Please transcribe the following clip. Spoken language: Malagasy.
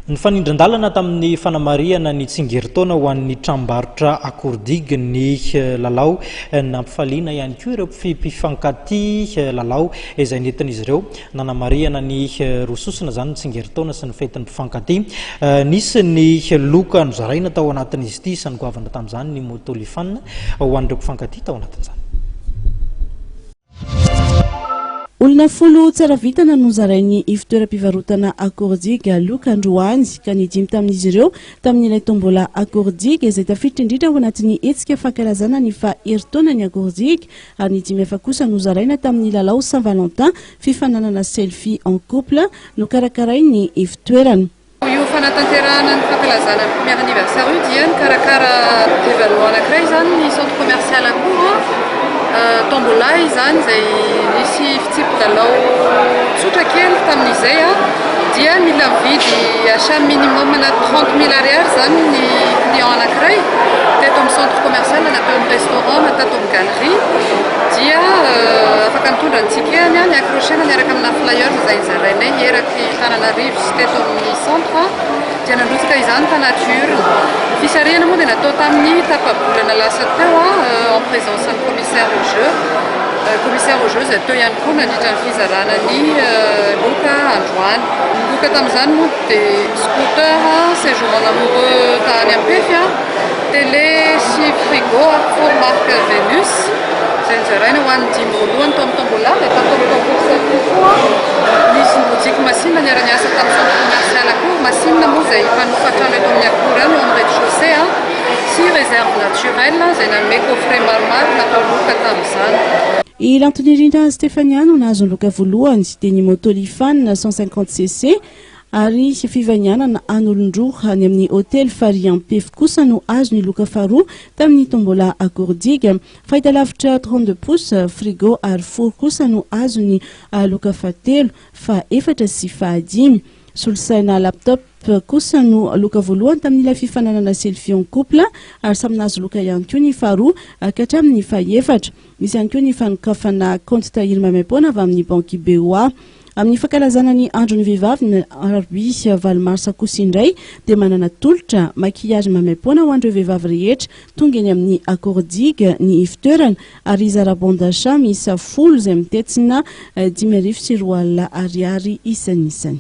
Ny fanindran-dalana tamin'ny fanamariana ny tsingeritaona ho an'ny tranombarotra akordigy ny lalao nampifaliana ihany koa ireo mpifankatia lalao izay nentin'izy ireo nanamariana ny rososina zany ny tsingeritaona sy ny fetin'ny mpifankatia. Nisy ny loka nozaraina tao anatin'izy ity isany goavana tamin'izany ny motolifana ho an'ireo mpifankatia tao anatin'izany. Olona folo tsara vitana no zarainy fitoeram-pivarotana akordigy Loka Androany ka ny dimy tamin'izy ireo tamin'ilay tombola akordigy izay tafiditra indrindra ao anatin'ny hetsika fankalazana ny faheritaona ny akordigy ary ny dimy hafa kosa no zaraina tamin'ny lalao Saint-Valentin fifananana selfie en couple no karakarainy fitoerana. Io fanatanterahana ny fankalazana ny premier anniversaire io dia nikarakara événement anankiray zany ny centre commercial Akoho tombola izany izay nisy fitsipy-dalao tsotra kely tamin'izay dia mila mividy achat minimum na 30 000 ariary zany ny client anankiray teto amin'ny centre commercial na teo amin'ny restaurant na tato amin'ny galerie dia afaka mitondra ny tsikany ny accrochena miaraka amina flyer izay zarainay eraky Tananarivo sy teto amin'ny centre dia nandrotsaka izany tanature. Fisarihana moa dia natao tamin'ny tapabolana lasa teo en présence ny commissaire au jeu. Commissaire au jeu izay teo ihany koa nandritra ny fizarana ny Loka Androany. Loka tamin'izany moa dia scooter, séjour en amoureux tany ampefy, télé sy frigo pour marque Venus. Izay nizaraina ho an'ny dimy voalohany tao amin'ny tombola dia tatao koa misy boutique machine niara-niasa tamin'ny centre commercial Akoho. Machine moa izay mpanofatra eto amin'ny akora no amin'ny rez-de-chaussée sy réserve naturelle izay nanome coffret maromaro natao Loka tamin'izany. I Lantony Rinda Stefaniano nahazo ny loka voalohany dia ny motolifana 150cc ary fivanianana an'olon-droa any amin'ny hôtel Fariampefy kosa no azo ny loka faharoa tamin'ny tombola akordigy. Fahitalavitra 32 pouces frigo ary four kosa no azo ny loka fahatelo, fahaefatra sy fahadimy. Solosaina laptop kosa no loka voalohany tamin'ilay fifananana selfie en couple ary samy nahazo loka ihany koa ny faharoa ka hatramin'ny fahaefatra. Misy ihany koa ny fanokafana compte tahiry maimaimpoana avy amin'ny banky BOA. Amin'ny fankalazana ny andron'ny vehivavy ny Arby Valomars kosa indray dia manana tolotra maquillage maimaimpoana ho an'ireo vehivavy rehetra tonga eny amin'ny akordigy ny fitoerana ary zara-bon d'achat miisa 10 izay mitetsina 10,400 ariary isan'isany.